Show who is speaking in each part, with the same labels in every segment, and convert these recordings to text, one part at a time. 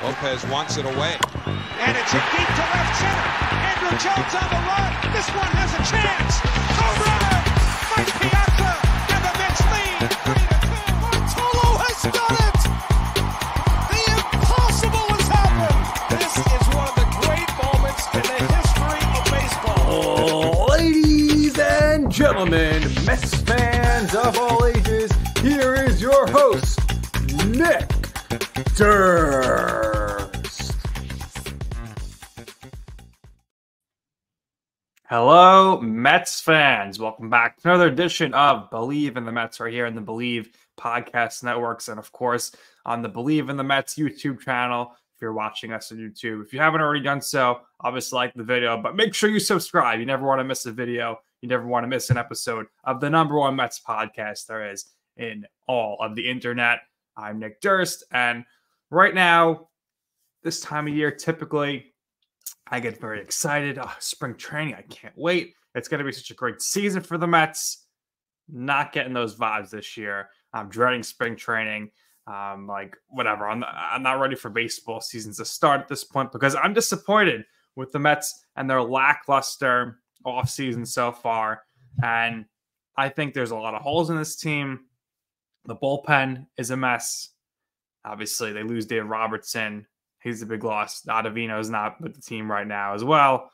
Speaker 1: Lopez wants it away. And it's hit deep to left center. Andrew Jones on the run. This one has a chance. Home run! Mike Piazza and the Mets lead 3-2. Bartolo has done it! The impossible has happened! This is one of the great moments in the history of baseball.
Speaker 2: Ladies and gentlemen, Mets fans of all ages, here is your host, Nick Durst. Hello, Mets fans. Welcome back to another edition of Bleav in the Mets right here in the Bleav podcast networks. And of course, on the Bleav in the Mets YouTube channel, if you're watching us on YouTube. If you haven't already done so, obviously like the video, but make sure you subscribe. You never want to miss a video. You never want to miss an episode of the number one Mets podcast there is in all of the internet. I'm Nick Durst, and right now, this time of year, typically, I get very excited. Oh, spring training, I can't wait. It's going to be such a great season for the Mets. Not getting those vibes this year. I'm dreading spring training. Whatever. I'm not ready for baseball seasons to start at this point because I'm disappointed with the Mets and their lackluster offseason so far. And I think there's a lot of holes in this team. The bullpen is a mess. Obviously, they lose Dave Robertson. He's a big loss. Ottavino's not with the team right now as well.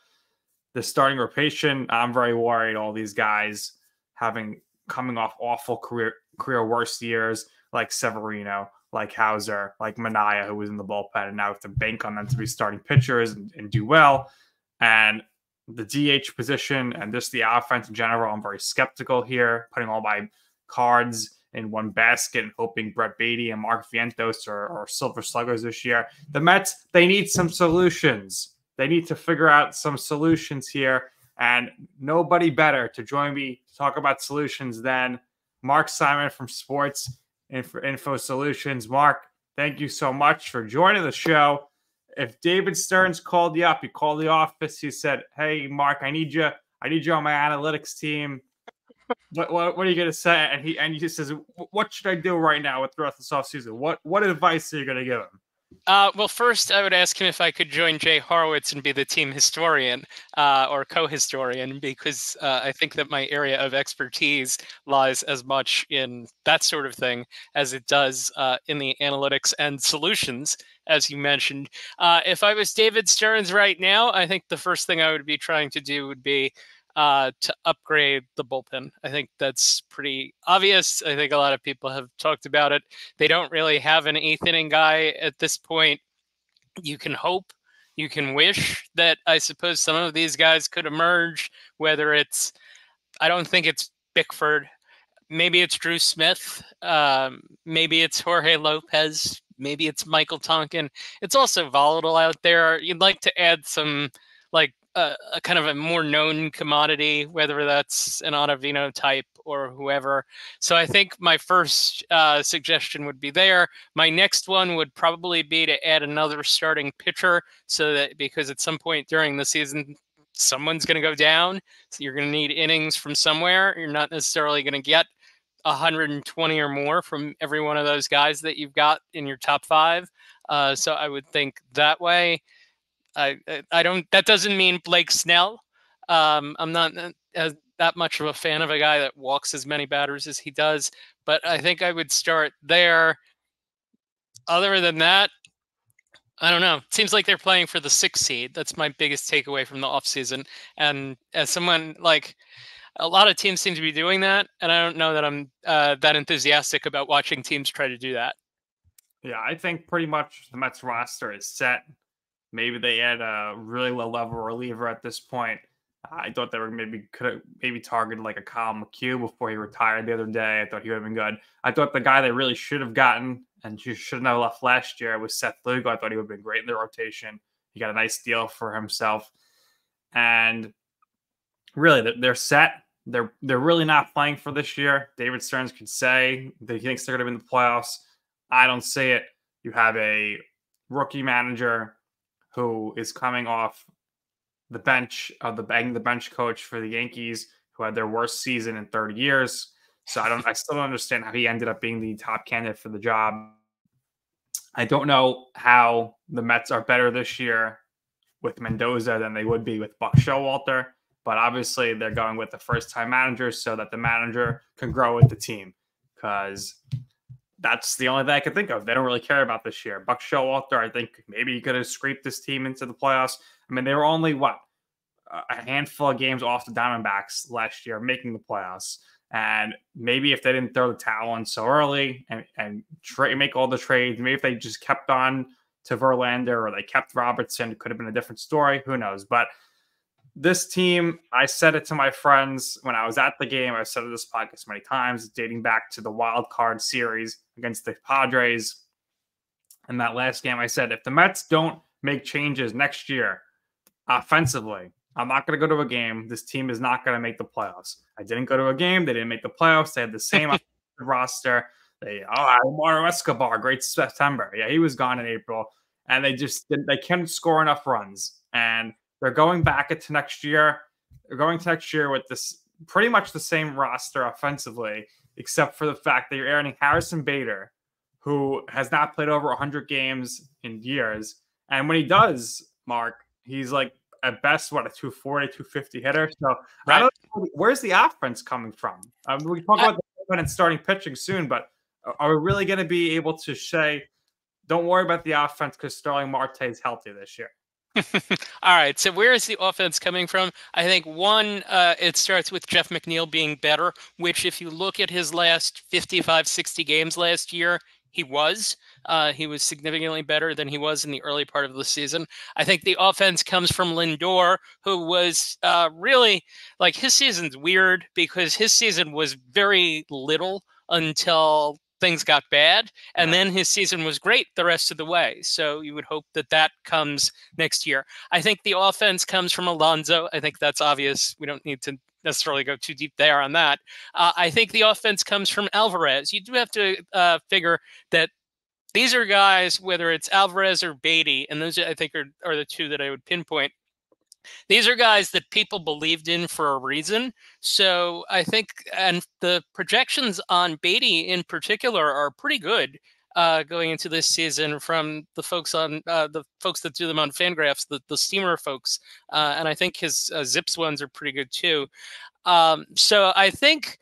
Speaker 2: The starting rotation, I'm very worried. All these guys coming off awful career worst years, like Severino, like Hauser, like Manaea, who was in the bullpen, and now have to bank on them to be starting pitchers and do well. And the DH position and just the offense in general, I'm very skeptical here, putting all my cards in one basket and hoping Brett Beatty and Marc Vientos are silver sluggers this year. The Mets, they need some solutions. They need to figure out some solutions here, and nobody better to join me to talk about solutions than Marc Simon from Sports Info Solutions. Marc, thank you so much for joining the show. If David Stearns called you up, he called the office, he said, "Hey, Marc, I need you on my analytics team. What are you going to say?" And he just says, "What should I do right now throughout this offseason? What advice are you going to give him?"
Speaker 3: Well, first, I would ask him if I could join Jay Horowitz and be the team historian or co-historian, because I think that my area of expertise lies as much in that sort of thing as it does in the analytics and solutions, as you mentioned. If I was David Stearns right now, I think the first thing I would be trying to do would be to upgrade the bullpen. I think that's pretty obvious. I think a lot of people have talked about it. They don't really have an eighth inning guy at this point. You can hope, you can wish that I suppose some of these guys could emerge, whether it's, I don't think it's Bickford. Maybe it's Drew Smith. Maybe it's Jorge Lopez. Maybe it's Michael Tonkin. It's also volatile out there. You'd like to add some a kind of a more known commodity, whether that's an Ottavino type or whoever. So I think my first suggestion would be there. My next one would probably be to add another starting pitcher, so that because at some point during the season, someone's going to go down. So you're going to need innings from somewhere. You're not necessarily going to get 120 or more from every one of those guys that you've got in your top five. So I would think that way. I don't. That doesn't mean Blake Snell. I'm not that much of a fan of a guy that walks as many batters as he does, but I think I would start there. Other than that, I don't know. It seems like they're playing for the 6th seed. That's my biggest takeaway from the offseason. And as someone a lot of teams seem to be doing that, and I don't know that I'm that enthusiastic about watching teams try to do that.
Speaker 2: Yeah, I think pretty much the Mets roster is set. Maybe they add a really low-level reliever at this point. I thought they were could have targeted like a Kyle McHugh before he retired the other day. I thought he would have been good. I thought the guy they really should have gotten and shouldn't have left last year was Seth Lugo. I thought he would have been great in the rotation. He got a nice deal for himself. And really, they're set. They're really not playing for this year. David Stearns could say that he thinks they're going to be in the playoffs. I don't see it. You have a rookie manager who is coming off the bench of the bench coach for the Yankees, who had their worst season in 30 years. So I still don't understand how he ended up being the top candidate for the job. I don't know how the Mets are better this year with Mendoza than they would be with Buck Showalter, but obviously they're going with the first-time manager so that the manager can grow with the team, because that's the only thing I can think of. They don't really care about this year. Buck Showalter, I think maybe he could have scraped this team into the playoffs. I mean, they were only, a handful of games off the Diamondbacks last year making the playoffs. And maybe if they didn't throw the towel in so early and make all the trades, maybe if they just kept on to Verlander or they kept Robertson, it could have been a different story. Who knows? But this team, I said it to my friends when I was at the game. I've said it this podcast many times, dating back to the wild card series against the Padres. In that last game, I said, if the Mets don't make changes next year offensively, I'm not going to go to a game. This team is not going to make the playoffs. I didn't go to a game. They didn't make the playoffs. They had the same roster. Mario Escobar, great September. Yeah, he was gone in April. And they couldn't score enough runs. And they're going back into next year. They're going to next year with this pretty much the same roster offensively, except for the fact that you're adding Harrison Bader, who has not played over 100 games in years. And when he does, Mark, he's like at best, a 240, 250 hitter. So
Speaker 3: right.
Speaker 2: I don't know, where's the offense coming from? We talk about the and starting pitching soon, but are we really going to be able to say, don't worry about the offense because Starling Marte is healthy this year?
Speaker 3: All right. So where is the offense coming from? I think one, it starts with Jeff McNeil being better, which if you look at his last 55, 60 games last year, he was significantly better than he was in the early part of the season. I think the offense comes from Lindor, who was really like, his season's weird because his season was very little until things got bad. And then his season was great the rest of the way. So you would hope that comes next year. I think the offense comes from Alonso. I think that's obvious. We don't need to necessarily go too deep there on that. I think the offense comes from Alvarez. You do have to figure that these are guys, whether it's Alvarez or Beatty, and those I think are the two that I would pinpoint. These are guys that people believed in for a reason. So I think, and the projections on Beatty in particular are pretty good going into this season from the folks that do them on Fangraphs, the Steamer folks. And I think his Zips ones are pretty good too. So I think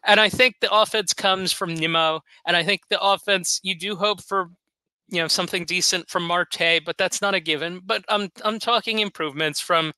Speaker 3: the offense comes from Nimmo, and I think the offense, you do hope for, something decent from Marte, but that's not a given. But I'm talking improvements from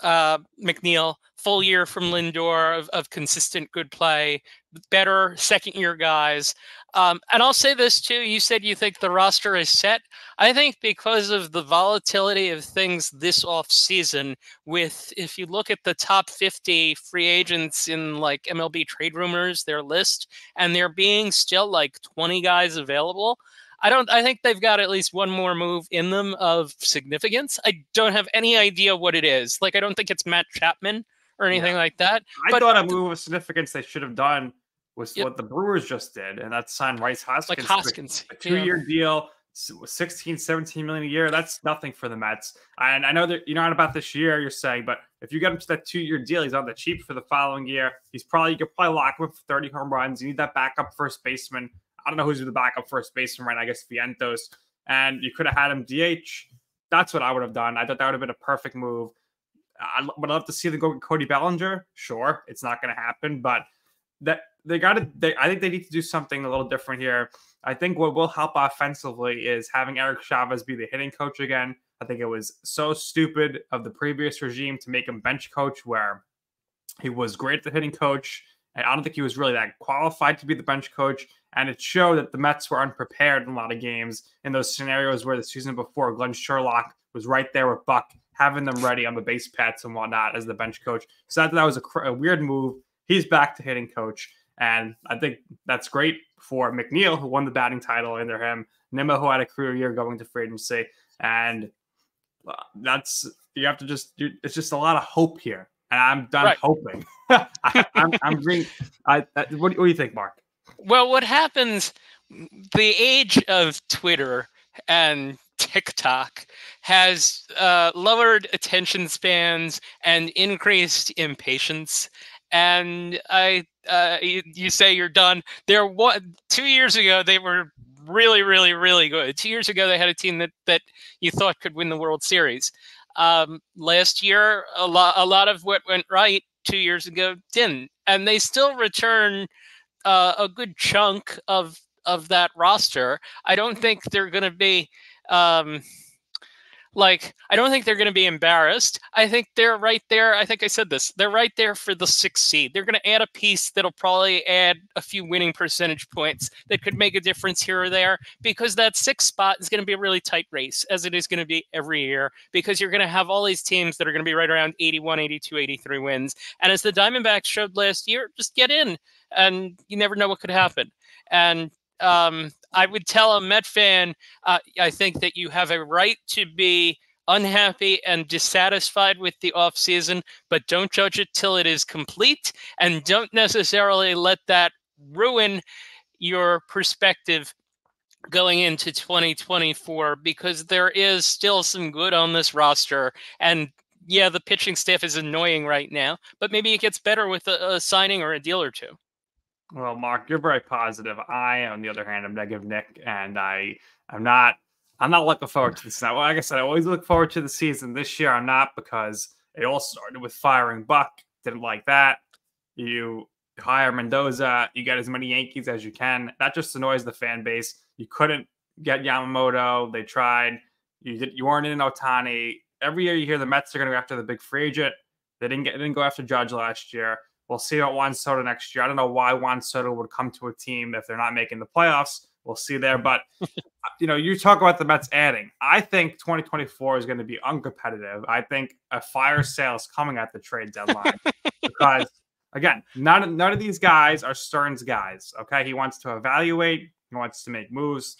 Speaker 3: McNeil, full year from Lindor of consistent good play, better second-year guys. And I'll say this too, you said you think the roster is set. I think because of the volatility of things this offseason, if you look at the top 50 free agents in like MLB Trade Rumors, their list, and there being still like 20 guys available, I think they've got at least one more move in them of significance. I don't have any idea what it is. Like, I don't think it's Matt Chapman or anything like that.
Speaker 2: I thought a move of significance they should have done was what the Brewers just did, and that's sign Rice Hoskins.
Speaker 3: Like Hoskins.
Speaker 2: A 2-year deal, 16, 17 million a year. That's nothing for the Mets. And I know that you're not about this year, you're saying, but if you get him to that 2-year deal, he's on the cheap for the following year. You could probably lock him up for 30 home runs. You need that backup first baseman. I don't know who's the backup first baseman right now. I guess Vientos. And you could have had him DH. That's what I would have done. I thought that would have been a perfect move. I would love to see them go with Cody Bellinger. Sure, it's not going to happen, but I think they need to do something a little different here. I think what will help offensively is having Eric Chavez be the hitting coach again. I think it was so stupid of the previous regime to make him bench coach, where he was great at the hitting coach. I don't think he was really that qualified to be the bench coach. And it showed that the Mets were unprepared in a lot of games in those scenarios where the season before Glenn Sherlock was right there with Buck, having them ready on the base paths and whatnot as the bench coach. So I thought that was a weird move. He's back to hitting coach. And I think that's great for McNeil, who won the batting title under him. Nimmo, who had a career year going to free agency. And it's just a lot of hope here. And I'm done hoping. I'm green. What do you think, Mark?
Speaker 3: Well, what happens, the age of Twitter and TikTok has lowered attention spans and increased impatience. And you say you're done. 2 years ago, they were really, really, really good. 2 years ago, they had a team that you thought could win the World Series. Last year, a lot of what went right 2 years ago didn't, and they still return a good chunk of that roster. I don't think they're going to be I don't think they're going to be embarrassed. I think they're right there. I think I said this. They're right there for the 6th seed. They're going to add a piece that'll probably add a few winning percentage points that could make a difference here or there, because that 6th spot is going to be a really tight race, as it is going to be every year, because you're going to have all these teams that are going to be right around 81, 82, 83 wins. And as the Diamondbacks showed last year, just get in, and you never know what could happen. And I would tell a Met fan, I think that you have a right to be unhappy and dissatisfied with the offseason, but don't judge it till it is complete, and don't necessarily let that ruin your perspective going into 2024, because there is still some good on this roster. And yeah, the pitching staff is annoying right now, but maybe it gets better with a signing or a deal or two.
Speaker 2: Well, Marc, you're very positive. I, on the other hand, am negative, Nick, and I'm not looking forward to this. Now, like I said, I always look forward to the season. This year, I'm not, because it all started with firing Buck. Didn't like that. You hire Mendoza. You get as many Yankees as you can. That just annoys the fan base. You couldn't get Yamamoto. They tried. You weren't in Ohtani. Every year you hear the Mets are going to go after the big free agent. They didn't go after Judge last year. We'll see about Juan Soto next year. I don't know why Juan Soto would come to a team if they're not making the playoffs. We'll see there. But, you talk about the Mets adding. I think 2024 is going to be uncompetitive. I think a fire sale is coming at the trade deadline because, again, none of these guys are Stearns guys, okay? He wants to evaluate. He wants to make moves.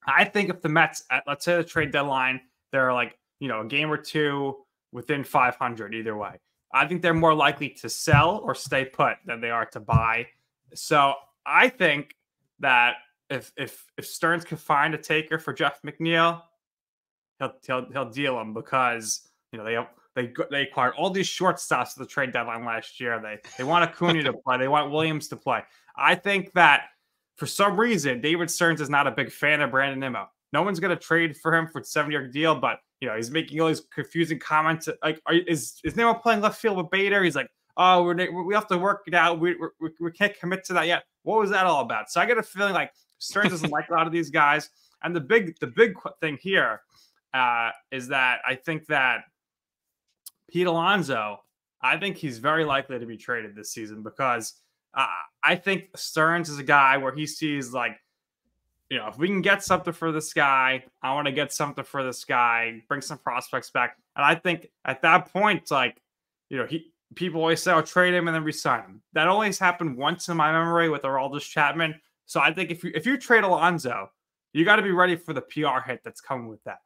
Speaker 2: I think if the Mets, let's say the trade deadline, they're like, a game or two within 500 either way. I think they're more likely to sell or stay put than they are to buy. So I think that if Stearns could find a taker for Jeff McNeil, he'll deal him, because they acquired all these shortstops at the trade deadline last year. They want Acuna to play. They want Williams to play. I think that for some reason David Stearns is not a big fan of Brandon Nimmo. No one's going to trade for him for a 7-year deal, but he's making all these confusing comments. Like, is Nimmo playing left field with Bader? He's like, oh, we have to work it out. We can't commit to that yet. What was that all about? So I get a feeling like Stearns doesn't like a lot of these guys. And the big thing here is that I think that Pete Alonso, I think he's very likely to be traded this season, because I think Stearns is a guy where he sees like, if we can get something for this guy, I want to get something for this guy, bring some prospects back. And I think at that point, like, people always say, I'll trade him and then resign him. That only has happened once in my memory with Aroldis Chapman. So I think if you trade Alonso, you got to be ready for the PR hit that's coming with that.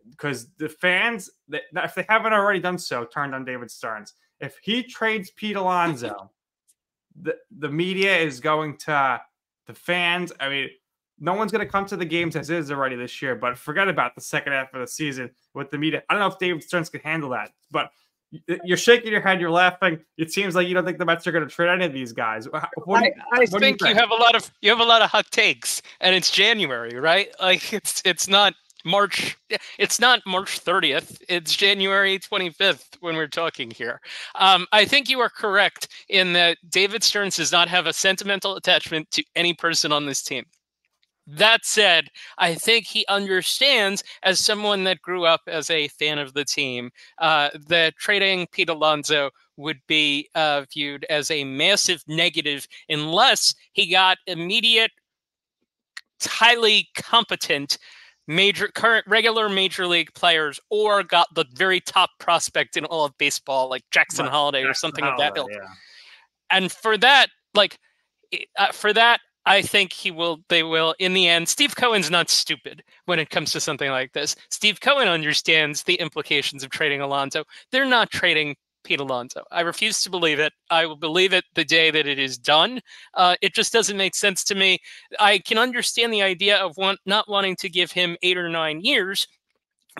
Speaker 2: Because the fans, if they haven't already done so, turned on David Stearns. If he trades Pete Alonso, the media is going to the fans. I mean, no one's going to come to the games as is already this year, but forget about the second half of the season with the media. I don't know if David Stearns can handle that, but you're shaking your head. You're laughing. It seems like you don't think the Mets are going to trade any of these guys.
Speaker 3: I think you have a lot of hot takes, and it's January, right? Like it's not March. It's not March 30th. It's January 25th when we're talking here. I think you are correct in that David Stearns does not have a sentimental attachment to any person on this team. That said, I think he understands, as someone that grew up as a fan of the team, that trading Pete Alonso would be viewed as a massive negative unless he got immediate, highly competent regular major league players, or got the very top prospect in all of baseball, like Jackson Holiday or something of that ilk. Yeah. And for that, I think they will in the end. Steve Cohen's not stupid when it comes to something like this. Steve Cohen understands the implications of trading Alonso. They're not trading Pete Alonso. I refuse to believe it. I will believe it the day that it is done. It just doesn't make sense to me. I can understand the idea of not wanting to give him 8 or 9 years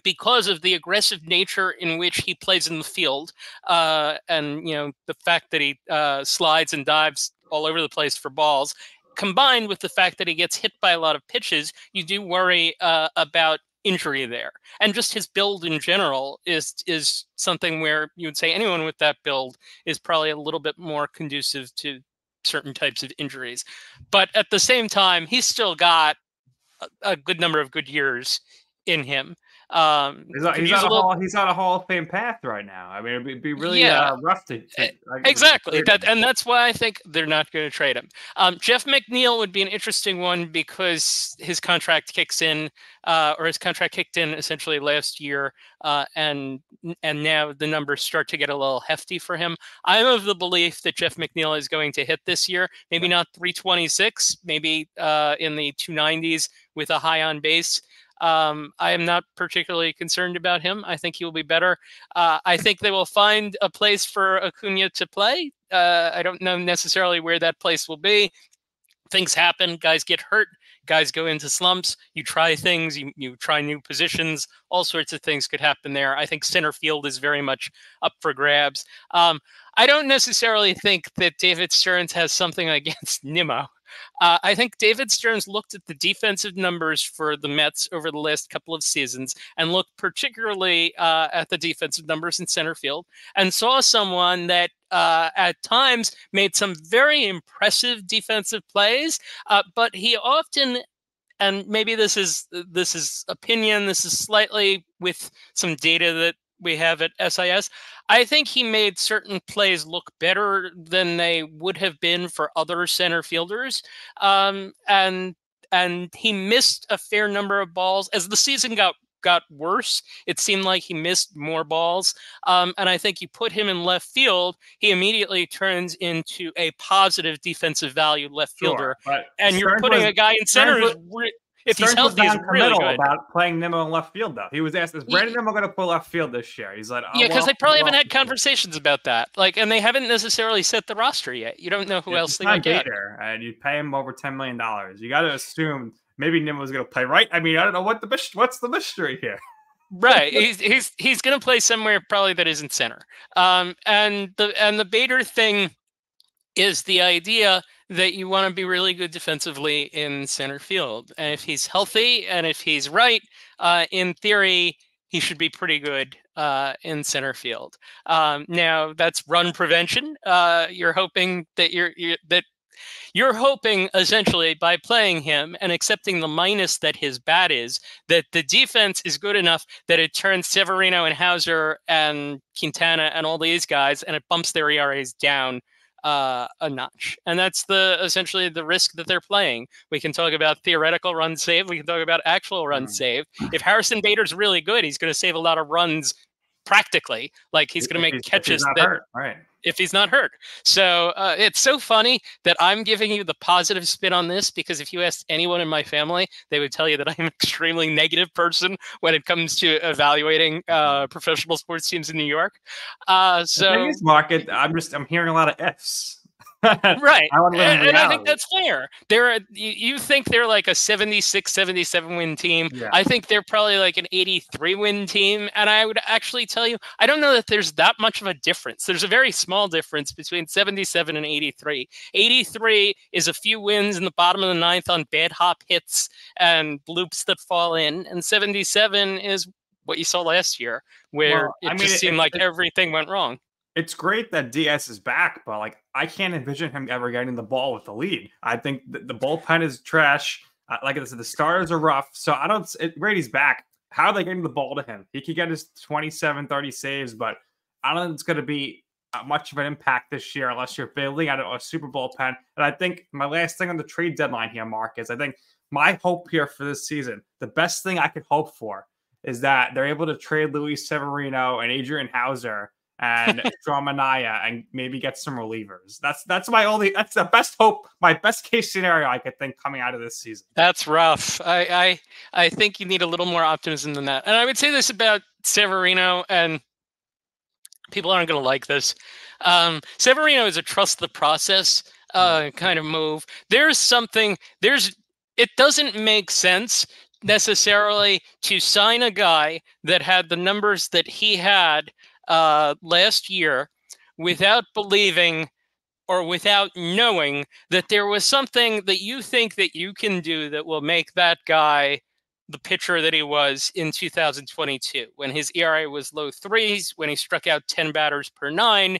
Speaker 3: because of the aggressive nature in which he plays in the field, and the fact that he slides and dives all over the place for balls. combined with the fact that he gets hit by a lot of pitches, you do worry about injury there. And just his build in general is something where you would say anyone with that build is probably a little bit more conducive to certain types of injuries. But at the same time, he's still got a good number of good years in him.
Speaker 2: He's on a Hall of Fame path right now. I mean, it'd be really rough to
Speaker 3: exactly that, and that's why I think they're not going to trade him. Jeff McNeil would be an interesting one because his contract kicks in, or his contract kicked in essentially last year, and now the numbers start to get a little hefty for him. I'm of the belief that Jeff McNeil is going to hit this year, maybe not 326, maybe in the 290s with a high on base. I am not particularly concerned about him. I think he will be better. I think they will find a place for Acuna to play. I don't know necessarily where that place will be. Things happen. Guys get hurt. Guys go into slumps. You try things. You try new positions. All sorts of things could happen there. I think center field is very much up for grabs. I don't necessarily think that David Stearns has something against Nimmo. I think David Stearns looked at the defensive numbers for the Mets over the last couple of seasons and looked particularly at the defensive numbers in center field and saw someone that at times made some very impressive defensive plays, but he often, and maybe this is opinion, this is slightly with some data that we have at SIS, I think he made certain plays look better than they would have been for other center fielders. And he missed a fair number of balls. As the season got worse, it seemed like he missed more balls. And I think you put him in left field, he immediately turns into a positive defensive value left fielder. And you're putting a guy in center who's if he's healthy, he's really good.
Speaker 2: About playing Nimmo in left field, though. He was asked, "Is Brandon Nimmo going to play left field this year?" He's like,
Speaker 3: "Yeah, because they probably haven't had conversations about that. And they haven't necessarily set the roster yet. You don't know who else they might get.
Speaker 2: And you pay him over $10 million. You got to assume maybe Nimmo's going to play right. I mean, I don't know what's the mystery here."
Speaker 3: Right, he's going to play somewhere probably that isn't center. And the Bader thing is the idea that you want to be really good defensively in center field. And if he's healthy and if he's right, in theory, he should be pretty good in center field. Now that's run prevention. You're hoping that you're hoping essentially by playing him and accepting the minus that his bat is, that the defense is good enough that it turns Severino and Hauser and Quintana and all these guys, and it bumps their ERAs down a notch. And that's essentially the risk that they're playing. We can talk about theoretical run save. We can talk about actual run save. If Harrison Bader's really good, he's going to save a lot of runs practically. Like he's going to make catches if he's not hurt. So it's so funny that I'm giving you the positive spin on this, because if you asked anyone in my family, they would tell you that I'm an extremely negative person when it comes to evaluating professional sports teams in New York. So
Speaker 2: market, I'm hearing a lot of Fs.
Speaker 3: Right. And I think that's fair. You think they're like a 76, 77 win team. Yeah. I think they're probably like an 83 win team. And I would actually tell you, I don't know that there's that much of a difference. There's a very small difference between 77 and 83. 83 is a few wins in the bottom of the ninth on bad hop hits and bloops that fall in. And 77 is what you saw last year, where it seemed like everything went wrong.
Speaker 2: It's great that DS is back, but I can't envision him ever getting the ball with the lead. I think the bullpen is trash. Like I said, the starters are rough. So Brady's back. How are they getting the ball to him? He could get his 27, 30 saves, but I don't think it's going to be much of an impact this year unless you're building out a super bullpen. And I think my last thing on the trade deadline here, Marc, is I think my hope here for this season, the best thing I could hope for is that they're able to trade Luis Severino and Adrian Hauser and Manaya and maybe get some relievers. That's the best hope, my best case scenario I could think coming out of this season.
Speaker 3: That's rough. I think you need a little more optimism than that. And I would say this about Severino, and people aren't going to like this. Severino is a trust the process kind of move. It doesn't make sense necessarily to sign a guy that had the numbers that he had last year without believing or without knowing that there was something that you think that you can do that will make that guy the pitcher that he was in 2022, when his ERA was low threes, when he struck out 10 batters per nine,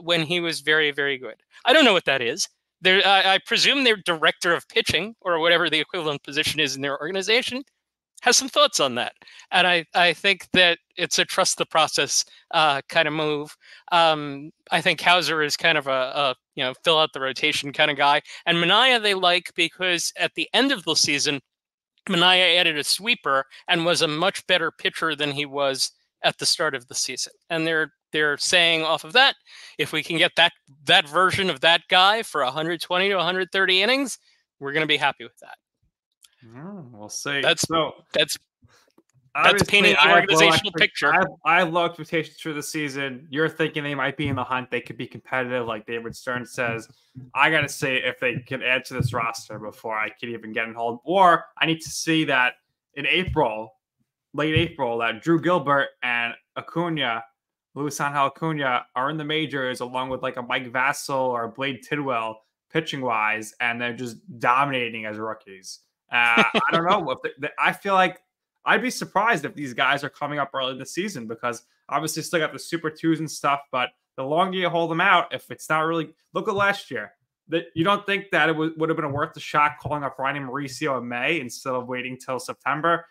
Speaker 3: when he was very, very good. I don't know what that is. I presume their director of pitching, or whatever the equivalent position is in their organization, has some thoughts on that. And I think that it's a trust the process kind of move. I think Hauser is kind of a fill out the rotation kind of guy. And Minaya they like because at the end of the season, Minaya added a sweeper and was a much better pitcher than he was at the start of the season. And they're saying off of that, if we can get that version of that guy for 120 to 130 innings, we're going to be happy with that.
Speaker 2: We'll see.
Speaker 3: That's
Speaker 2: Obviously,
Speaker 3: painting the organizational picture.
Speaker 2: I have low expectations for the season. You're thinking they might be in the hunt. They could be competitive, like David Stern says. I got to see if they can add to this roster before I can even get in hold. Or I need to see that in late April, that Drew Gilbert and Luis Angel Acuna are in the majors along with like a Mike Vassell or a Blade Tidwell pitching-wise, and they're just dominating as rookies. I don't know. I feel like I'd be surprised if these guys are coming up early in the season, because obviously still got the Super 2s and stuff, but the longer you hold them out, if it's not really – look at last year. You don't think that it would have been worth the shot calling up Ronnie Mauricio in May instead of waiting till September?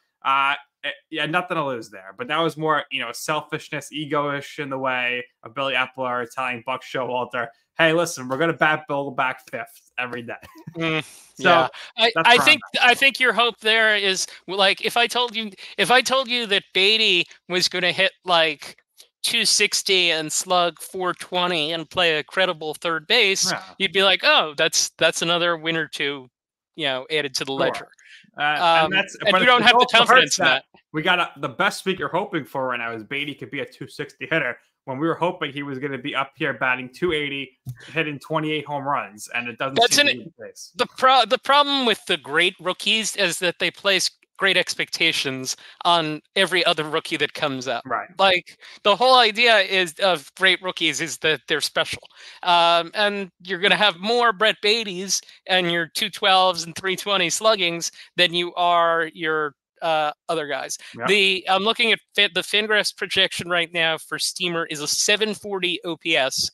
Speaker 2: Yeah, nothing to lose there. But that was more, selfishness, ego-ish in the way of Billy Epler telling Buck Showalter, hey, listen, we're going to bat Bill back fifth every day.
Speaker 3: So yeah, I think your hope there is like if I told you that Beatty was going to hit like 260 and slug 420 and play a credible third base, you'd be like, oh, that's another win or two, added to the ledger. And you don't have the confidence in that.
Speaker 2: We got the best week you're hoping for right now is Beatty could be a 260 hitter, when we were hoping he was going to be up here batting 280, hitting 28 home runs, and it doesn't seem to be the case.
Speaker 3: The problem with the great rookies is that they place great expectations on every other rookie that comes up.
Speaker 2: Right.
Speaker 3: Like the whole idea of great rookies is that they're special. And you're going to have more Brett Beattys and your 212s and 320 sluggings than you are your other guys. Yep. I'm looking at the Fangraphs projection right now for Steamer is a 740 OPS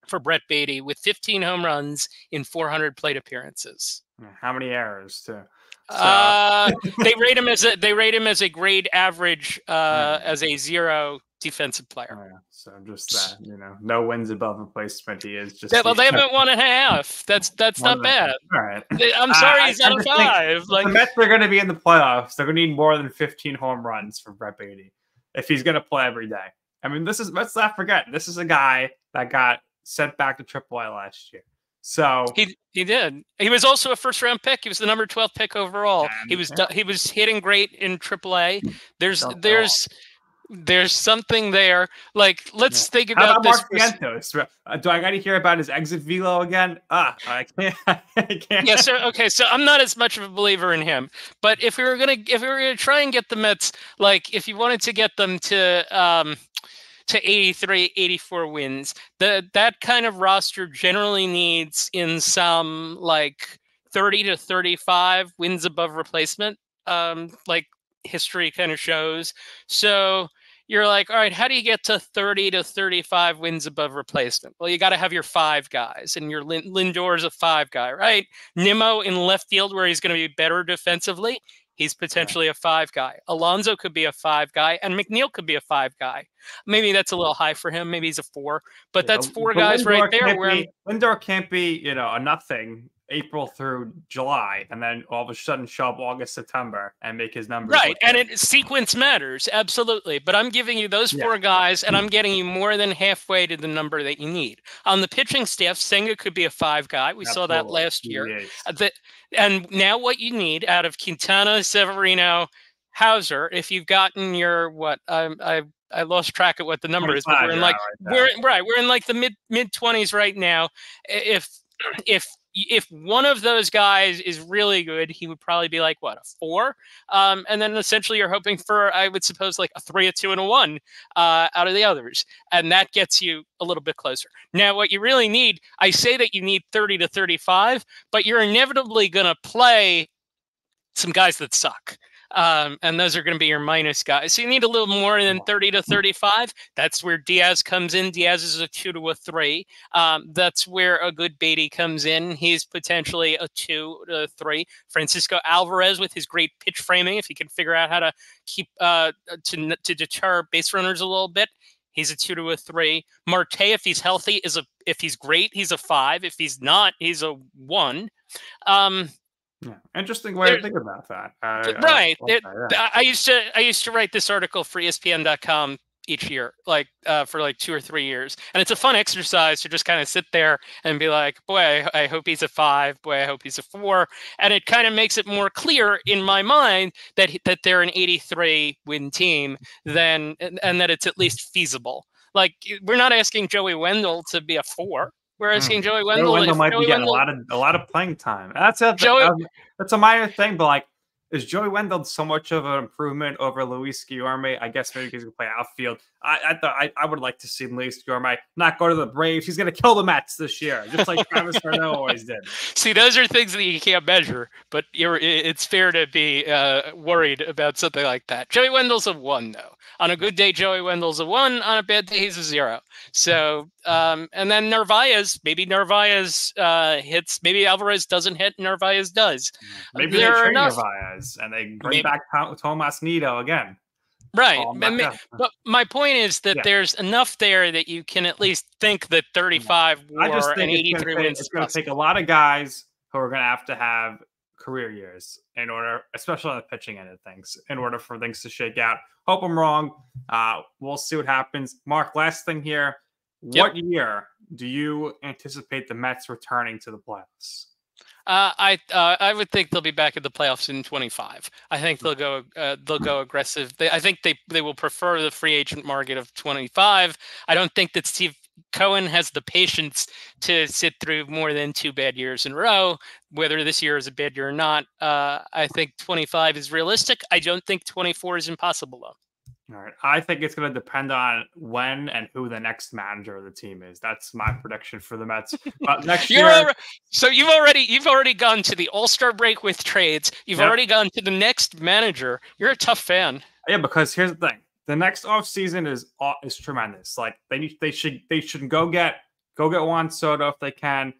Speaker 3: for Brett Beatty with 15 home runs in 400 plate appearances.
Speaker 2: How many errors too?
Speaker 3: They rate him as a grade average as a 0 defensive player.
Speaker 2: Oh, yeah. So just that, no wins above replacement. He is just.
Speaker 3: They haven't won a half. That's not bad.
Speaker 2: All right.
Speaker 3: I'm sorry he's not a 5.
Speaker 2: Like the Mets are going to be in the playoffs. They're going to need more than 15 home runs from Brett Beatty if he's going to play every day. I mean, let's not forget, this is a guy that got sent back to AAA last year. So
Speaker 3: he did. He was also a first-round pick. He was the number 12 pick overall. He was hitting great in AAA. There's something there. Like let's think about this.
Speaker 2: Marc Vientos? Do I got to hear about his exit velo again? I can't.
Speaker 3: Yeah. So I'm not as much of a believer in him. But if we were gonna try and get the Mets, like if you wanted to get them to 83, 84 wins. That kind of roster generally needs in some like 30 to 35 wins above replacement, like history kind of shows. So you're like, all right, how do you get to 30 to 35 wins above replacement? Well, you got to have your 5 guys, and your Lindor's a 5 guy, right? Nimmo in left field, where he's going to be better defensively. He's potentially a 5 guy. Alonso could be a 5 guy, and McNeil could be a 5 guy. Maybe that's a little high for him. Maybe he's a 4, but that's 4 guys
Speaker 2: Lindor
Speaker 3: right there.
Speaker 2: Lindor can't be, a nothing April through July, and then all of a sudden show up August, September, and make his numbers.
Speaker 3: Right, and sequence matters, absolutely. But I'm giving you those 4 guys, and I'm getting you more than halfway to the number that you need. On the pitching staff, Senga could be a 5 guy. We saw that last year. And now what you need out of Quintana, Severino, Hauser, if you've gotten your I lost track of what the number is, but we're in like we're in like the mid 20s right now. If if one of those guys is really good, he would probably be like, what, a 4? And then essentially you're hoping for, I would suppose, like a 3, a 2, and a 1 out of the others. And that gets you a little bit closer. Now, what you really need, I say that you need 30 to 35, but you're inevitably going to play some guys that suck. And those are going to be your minus guys. So you need a little more than 30 to 35. That's where Diaz comes in. Diaz is a 2 to a 3. That's where a good Beatty comes in. He's potentially a 2 to a 3. Francisco Alvarez with his great pitch framing, if he can figure out how to keep to deter base runners a little bit, he's a 2 to a 3. Marte, if he's healthy, if he's great, he's a 5. If he's not, he's a 1.
Speaker 2: Yeah, interesting way to think about that.
Speaker 3: Right. I used to write this article for ESPN.com each year, for like 2 or 3 years, and it's a fun exercise to just kind of sit there and be like, boy, I hope he's a 5. Boy, I hope he's a 4, and it kind of makes it more clear in my mind that they're an 83 win team, and that it's at least feasible. Like, we're not asking Joey Wendell to be a 4. We're asking Joey Wendell.
Speaker 2: Joey Wendell might be getting a lot of playing time. That's a minor thing, but like, is Joey Wendell so much of an improvement over Luis Guillorme? I guess maybe he's gonna play outfield. I would like to see Luis Guillorme not go to the Braves. He's gonna kill the Mets this year, just like Travis Arno always did.
Speaker 3: See, those are things that you can't measure, but it's fair to be worried about something like that. Joey Wendell's a 1, though. On a good day, Joey Wendell's a 1. On a bad day, he's a 0. So, and then Narvaez hits. Maybe Alvarez doesn't hit, Narvaez does.
Speaker 2: Maybe they trade Narvaez and they bring back Tomas Nido again.
Speaker 3: Right. But my point is that there's enough there that you can at least think that 35 WAR and 83 wins.
Speaker 2: It's going to take a lot of guys who are going to have career years in order, especially on the pitching end of things, in order for things to shake out. Hope I'm wrong. We'll see what happens. Mark, last thing here. What year do you anticipate the Mets returning to the playoffs?
Speaker 3: I would think they'll be back at the playoffs in 25. I think they'll go aggressive. I think they will prefer the free agent market of 25. I don't think that Steve Cohen has the patience to sit through more than 2 bad years in a row, whether this year is a bad year or not. I think 25 is realistic. I don't think 24 is impossible, though.
Speaker 2: All right. I think it's going to depend on when and who the next manager of the team is. That's my prediction for the Mets. Next year.
Speaker 3: So you've already gone to the All-Star break with trades. You've already gone to the next manager. You're a tough fan.
Speaker 2: Yeah, because here's the thing. The next offseason is tremendous. Like they should go get Juan Soto if they can,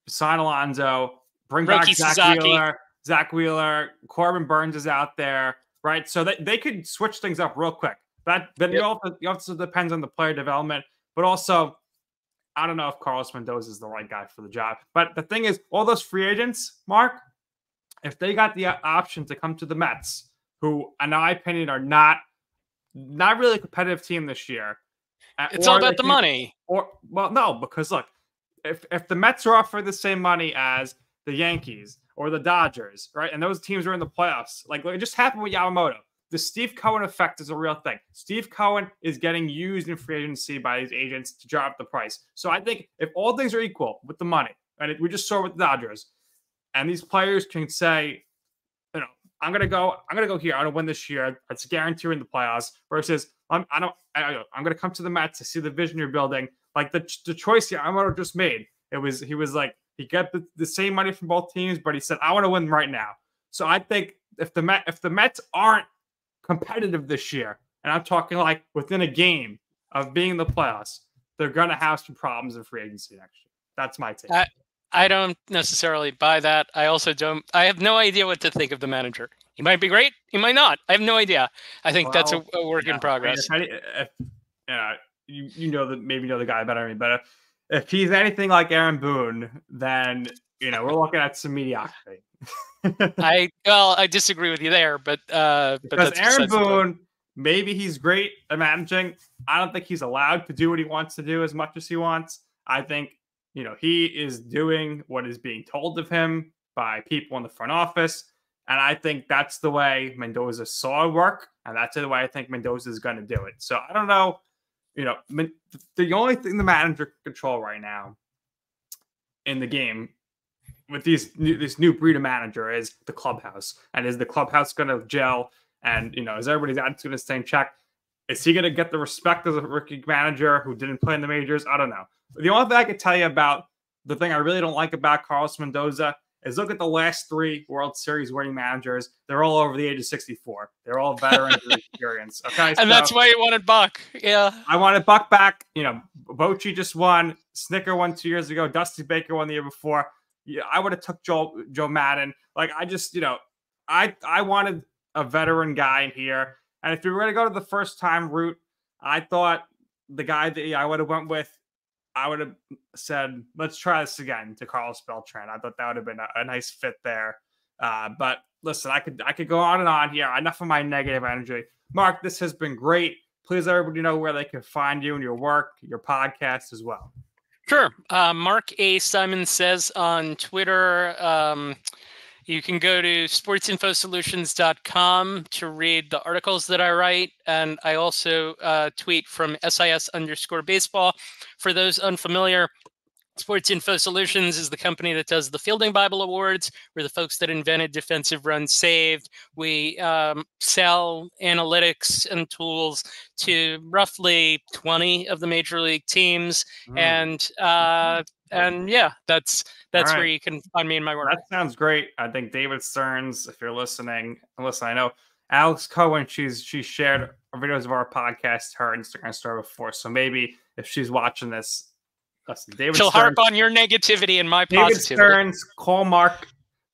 Speaker 2: sign Alonso, bring back Zach Wheeler, Corbin Burns is out there, right? So they could switch things up real quick. It also depends on the player development, but also I don't know if Carlos Mendoza is the right guy for the job. But the thing is, all those free agents, Mark, if they got the option to come to the Mets, who in my opinion are not really a competitive team this year.
Speaker 3: It's all about the money.
Speaker 2: No, because look, if the Mets are offering the same money as the Yankees or the Dodgers, right, and those teams are in the playoffs, like it just happened with Yamamoto. The Steve Cohen effect is a real thing. Steve Cohen is getting used in free agency by his agents to drive up the price. So I think if all things are equal with the money, and we just saw with the Dodgers, and these players can say, I'm gonna go here. I'm gonna win this year. It's a guarantee in the playoffs. Versus I'm gonna come to the Mets to see the vision you're building. Like the choice Yamamoto just made. He was like he got the same money from both teams, but he said I want to win right now. So I think if the Mets aren't competitive this year, and I'm talking like within a game of being in the playoffs, they're gonna have some problems in free agency next year. That's my take.
Speaker 3: I don't necessarily buy that. I also don't. I have no idea what to think of the manager. He might be great. He might not. I have no idea. I think that's a work in progress.
Speaker 2: You know the guy better than me, but if he's anything like Aaron Boone, then we're looking at some mediocrity.
Speaker 3: I disagree with you there, but
Speaker 2: because Aaron Boone, maybe he's great at managing. I don't think he's allowed to do what he wants to do as much as he wants. I think. He is doing what is being told of him by people in the front office. And I think that's the way Mendoza saw it work. And that's the way I think Mendoza is going to do it. So I don't know. The only thing the manager can control right now in the game with this new breed of manager is the clubhouse, and is the clubhouse going to gel? And is everybody's attitude going to stay in check? Is he going to get the respect as a rookie manager who didn't play in the majors? I don't know. The only thing I could tell you about the thing I really don't like about Carlos Mendoza is look at the last 3 World Series winning managers. They're all over the age of 64. They're all veterans of experience. Okay,
Speaker 3: and that's why you wanted Buck. Yeah,
Speaker 2: I wanted Buck back. Bochy just won. Snicker won 2 years ago. Dusty Baker won the year before. Yeah, I would have took Joe Madden. Like I just, I wanted a veteran guy in here. And if you were going to go to the first time route, I thought the guy that I would have went with, I would have said, let's try this again to Carlos Beltran. I thought that would have been a nice fit there. But listen, I could go on and on here. Enough of my negative energy. Marc, this has been great. Please let everybody know where they can find you and your work, your podcast as well.
Speaker 3: Sure. Marc A. Simon Says on Twitter. You can go to sportsinfosolutions.com to read the articles that I write. And I also tweet from SIS_baseball. For those unfamiliar, Sports Info Solutions is the company that does the Fielding Bible Awards. We're the folks that invented defensive runs saved. We sell analytics and tools to roughly 20 of the major league teams. And yeah, that's right. Where you can find me in my work.
Speaker 2: That sounds great. I think David Stearns, if you're listening, and listen, I know Alex Cohen, she shared videos of our podcast, her Instagram story before. So maybe if she's watching this, listen, David
Speaker 3: she'll
Speaker 2: Stearns,
Speaker 3: harp on your negativity and my
Speaker 2: David
Speaker 3: positivity.
Speaker 2: Stearns, call Marc.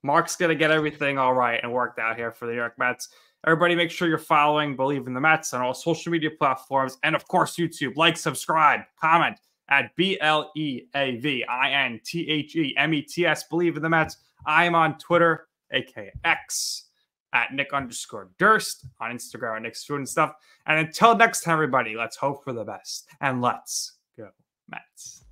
Speaker 2: Marc's going to get everything all right and worked out here for the New York Mets. Everybody make sure you're following Bleav in the Mets on all social media platforms. And of course, YouTube. Like, subscribe, comment at BLEAVINTHEMETS, Bleav in the Mets. I am on Twitter, aka X, at Nick_Durst, on Instagram, Nick's Food and Stuff. And until next time, everybody, let's hope for the best. And let's go Mets.